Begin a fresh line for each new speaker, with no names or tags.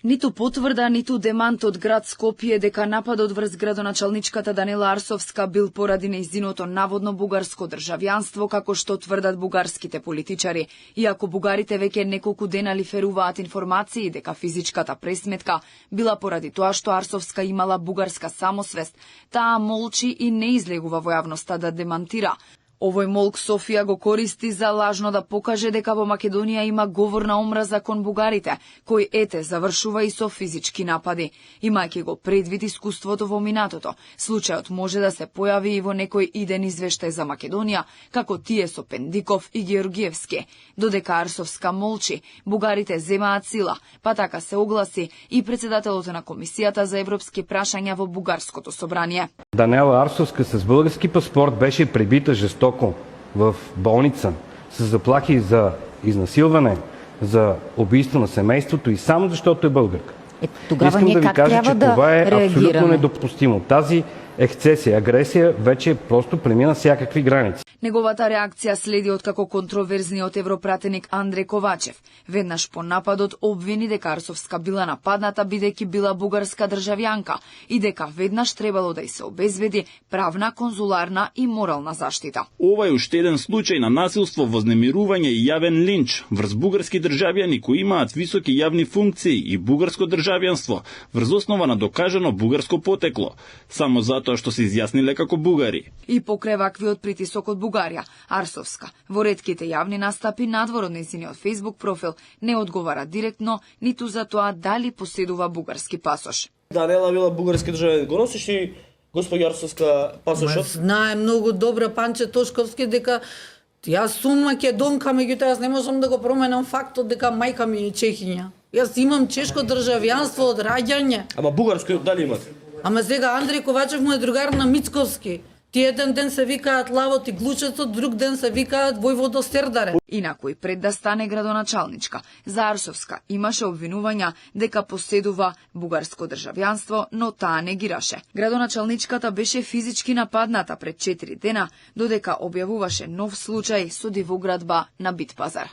Ниту потврда, ниту демант од град Скопје дека нападот врз градоначалничката Данила Арсовска бил поради нејзиното наводно бугарско државјанство, како што тврдат бугарските политичари. Иако бугарите веќе неколку дена лиферуваат информации дека физичката пресметка била поради тоа што Арсовска имала бугарска самосвест, таа молчи и не излегува во јавноста да демантира. Овој молк Софија го користи за лажно да покаже дека во Македонија има говор на омраза кон бугарите, кој ете завршува и со физички напади. Имајќи го предвид искуството во минатото, случајот може да се појави и во некој иден извештај за Македонија, како тие со Пендиков и Георгиевски. Додека Арсовска молчи, бугарите земаат сила, па така се огласи и председателот на Комисијата за европски прашања во бугарското собрание.
Данела Арсовска с български паспорт беше пребита жестоко в болница с заплахи за изнасилване, за убийство на семейството и само защото е българка. Искам да ви кажа, че това е абсолютно недопустимо. Тази ексцесия, агресия вече просто премина всякакви граници.
Неговата реакција следи откако контроверзниот европратеник Андреј Ковачев веднаш по нападот обвини дека Арсовска била нападната бидејќи била бугарска државјанка и дека веднаш требало да й се обезбеди правна, конзуларна и морална заштита.
Ова е уште еден случај на насилство, вознемирување и јавен линч врз бугарски државјани кои имаат високи јавни функции и бугарско државјанство врз основа на докажано бугарско потекло, само затоа што се изјасниле како бугари.
И покрај ваквиот притисок од Бугарија, Арсовска во ретките јавни настапи надвор од нејзиниот Facebook профил не одговара директно ниту за тоа дали поседува бугарски пасош.
Данела била бугарски државјанин. Го носиш и госпоѓа Арсовска пасошот?
Знае многу добро Панче Тошковски дека јас сум македонка, меѓутоа јас не можам да го променам фактот дека мајка ми е чехиња. Јас имам чешко државјанство од раѓање.
Ама бугарско дали имате?
Ама сега Андреј Ковачев му е другар на Мицковски. Тие еден ден се викаат Лавот и Глучецот, друг ден се викаат Војводо Сердаре.
Инаку пред да стане градоначалничка, за Арсовска имаше обвинувања дека поседува бугарско државјанство, но таа негираше. Градоначалничката беше физички нападната пред 4 дена, додека објавуваше нов случај со дивоградба на Битпазар.